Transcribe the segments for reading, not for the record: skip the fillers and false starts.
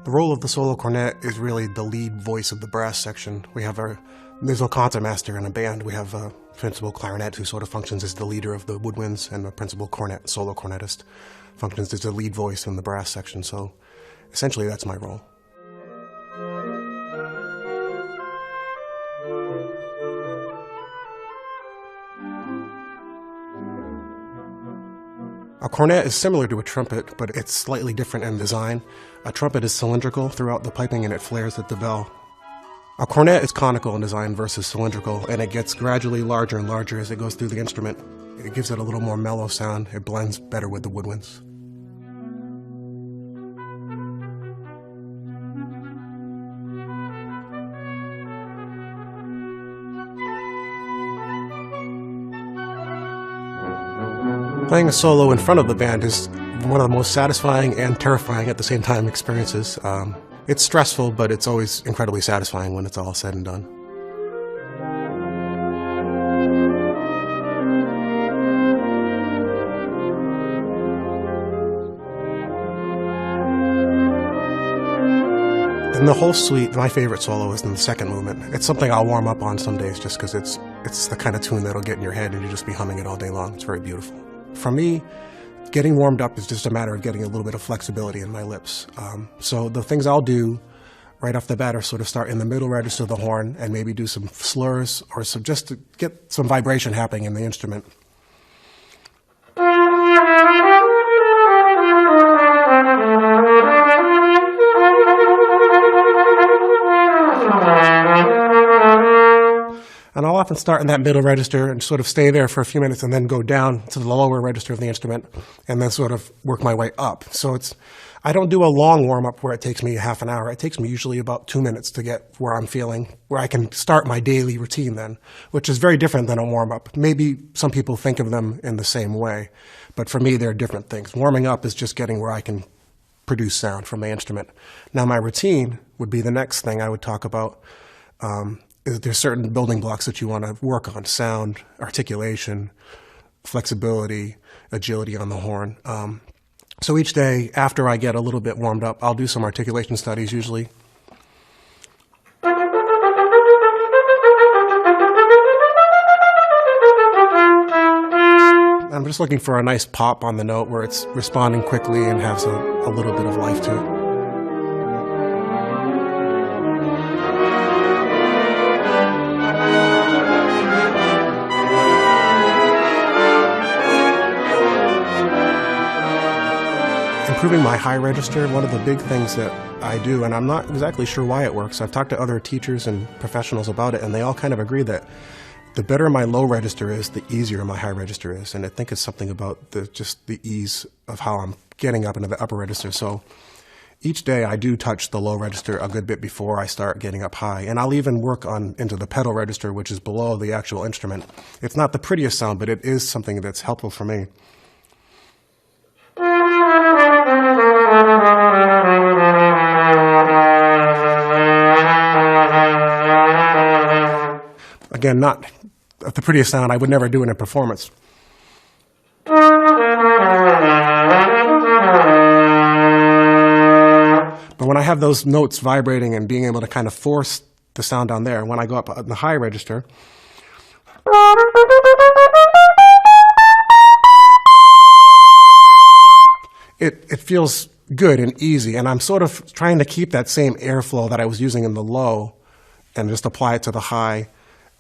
The role of the solo cornet is really the lead voice of the brass section. There's no concertmaster in a band. We have a principal clarinet who sort of functions as the leader of the woodwinds, and the principal solo cornetist functions as the lead voice in the brass section. So essentially that's my role. A cornet is similar to a trumpet, but it's slightly different in design. A trumpet is cylindrical throughout the piping and it flares at the bell. A cornet is conical in design versus cylindrical, and it gets gradually larger and larger as it goes through the instrument. It gives it a little more mellow sound. It blends better with the woodwinds. Playing a solo in front of the band is one of the most satisfying and terrifying at the same time experiences. It's stressful, but it's always incredibly satisfying when it's all said and done. In the whole suite, my favorite solo is in the second movement. It's something I'll warm up on some days just because it's the kind of tune that'll get in your head and you'll just be humming it all day long. It's very beautiful. For me, getting warmed up is just a matter of getting a little bit of flexibility in my lips. So the things I'll do right off the bat are sort of start in the middle register of the horn and maybe do some slurs or some, just to get some vibration happening in the instrument. And I'll often start in that middle register and sort of stay there for a few minutes and then go down to the lower register of the instrument and then sort of work my way up. So I don't do a long warm-up where it takes me half an hour. It takes me usually about 2 minutes to get where I'm feeling, where I can start my daily routine then, which is very different than a warm-up. Maybe some people think of them in the same way, but for me they're different things. Warming up is just getting where I can produce sound from my instrument. Now my routine would be the next thing I would talk about. There's certain building blocks that you want to work on: sound, articulation, flexibility, agility on the horn. So each day, after I get a little bit warmed up, I'll do some articulation studies usually. I'm just looking for a nice pop on the note where it's responding quickly and has a little bit of life to it. Improving my high register, one of the big things that I do, and I'm not exactly sure why it works. I've talked to other teachers and professionals about it, and they all kind of agree that the better my low register is, the easier my high register is. And I think it's something about just the ease of how I'm getting up into the upper register. So each day I do touch the low register a good bit before I start getting up high. And I'll even work into the pedal register, which is below the actual instrument. It's not the prettiest sound, but it is something that's helpful for me. Again, not the prettiest sound. I would never do it in performance. But when I have those notes vibrating and being able to kind of force the sound down there, when I go up in the high register, it feels good and easy. And I'm sort of trying to keep that same airflow that I was using in the low and just apply it to the high.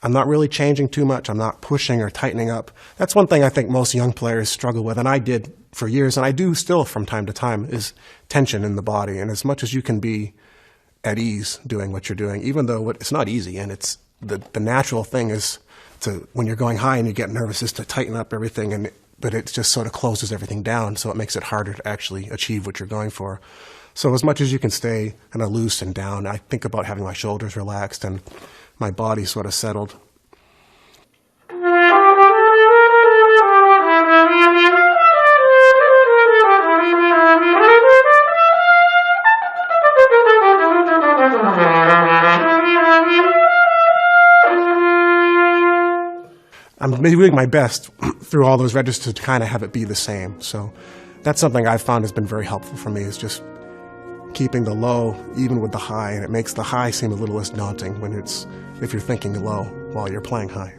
I'm not really changing too much. I'm not pushing or tightening up. That's one thing I think most young players struggle with, and I did for years, and I do still from time to time, is tension in the body. And as much as you can be at ease doing what you're doing, even though it's not easy, and it's the natural thing is to, when you're going high and you get nervous, is to tighten up everything, but it just sort of closes everything down, so it makes it harder to actually achieve what you're going for. So as much as you can stay kind of loose and down, I think about having my shoulders relaxed and my body sort of settled. doing my best through all those registers to kind of have it be the same. So that's something I've found has been very helpful for me, is just keeping the low even with the high, and it makes the high seem a little less daunting if you're thinking low while you're playing high.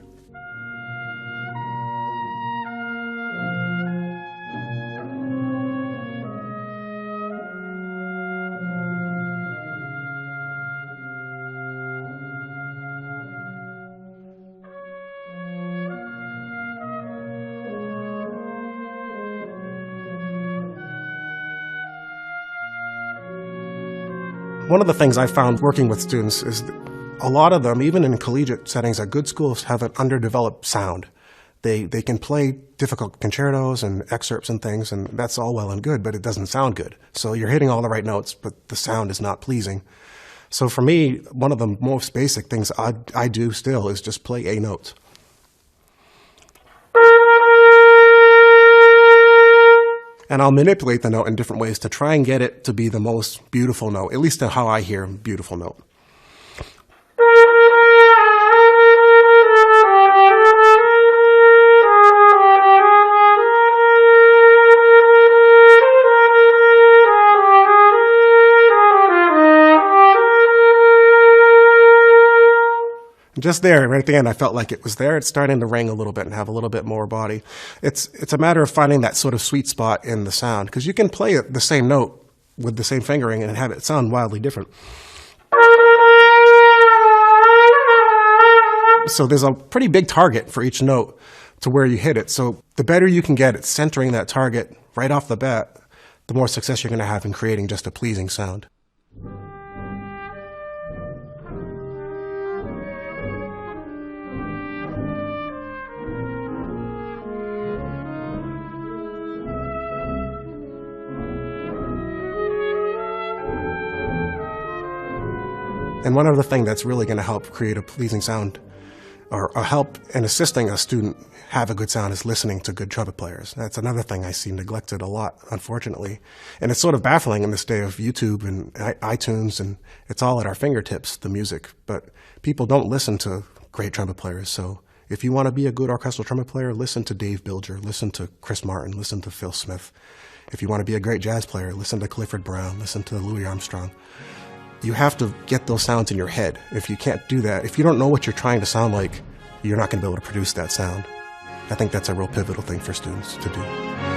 One of the things I found working with students is that a lot of them, even in collegiate settings at good schools, have an underdeveloped sound. They can play difficult concertos and excerpts and things, and that's all well and good, but it doesn't sound good. So you're hitting all the right notes, but the sound is not pleasing. So for me, one of the most basic things I do still is just play A notes. And I'll manipulate the note in different ways to try and get it to be the most beautiful note, at least how I hear beautiful note. Just there, right at the end, I felt like it was there. It's starting to ring a little bit and have a little bit more body. It's a matter of finding that sort of sweet spot in the sound, because you can play the same note with the same fingering and have it sound wildly different. So there's a pretty big target for each note to where you hit it. So the better you can get at centering that target right off the bat, the more success you're going to have in creating just a pleasing sound. And one other thing that's really going to help create a pleasing sound, or help in assisting a student have a good sound, is listening to good trumpet players. That's another thing I see neglected a lot, unfortunately. And it's sort of baffling in this day of YouTube and iTunes, and it's all at our fingertips, the music. But people don't listen to great trumpet players. So if you want to be a good orchestral trumpet player, listen to Dave Bilger, listen to Chris Martin, listen to Phil Smith. If you want to be a great jazz player, listen to Clifford Brown, listen to Louis Armstrong. You have to get those sounds in your head. If you can't do that, if you don't know what you're trying to sound like, you're not going to be able to produce that sound. I think that's a real pivotal thing for students to do.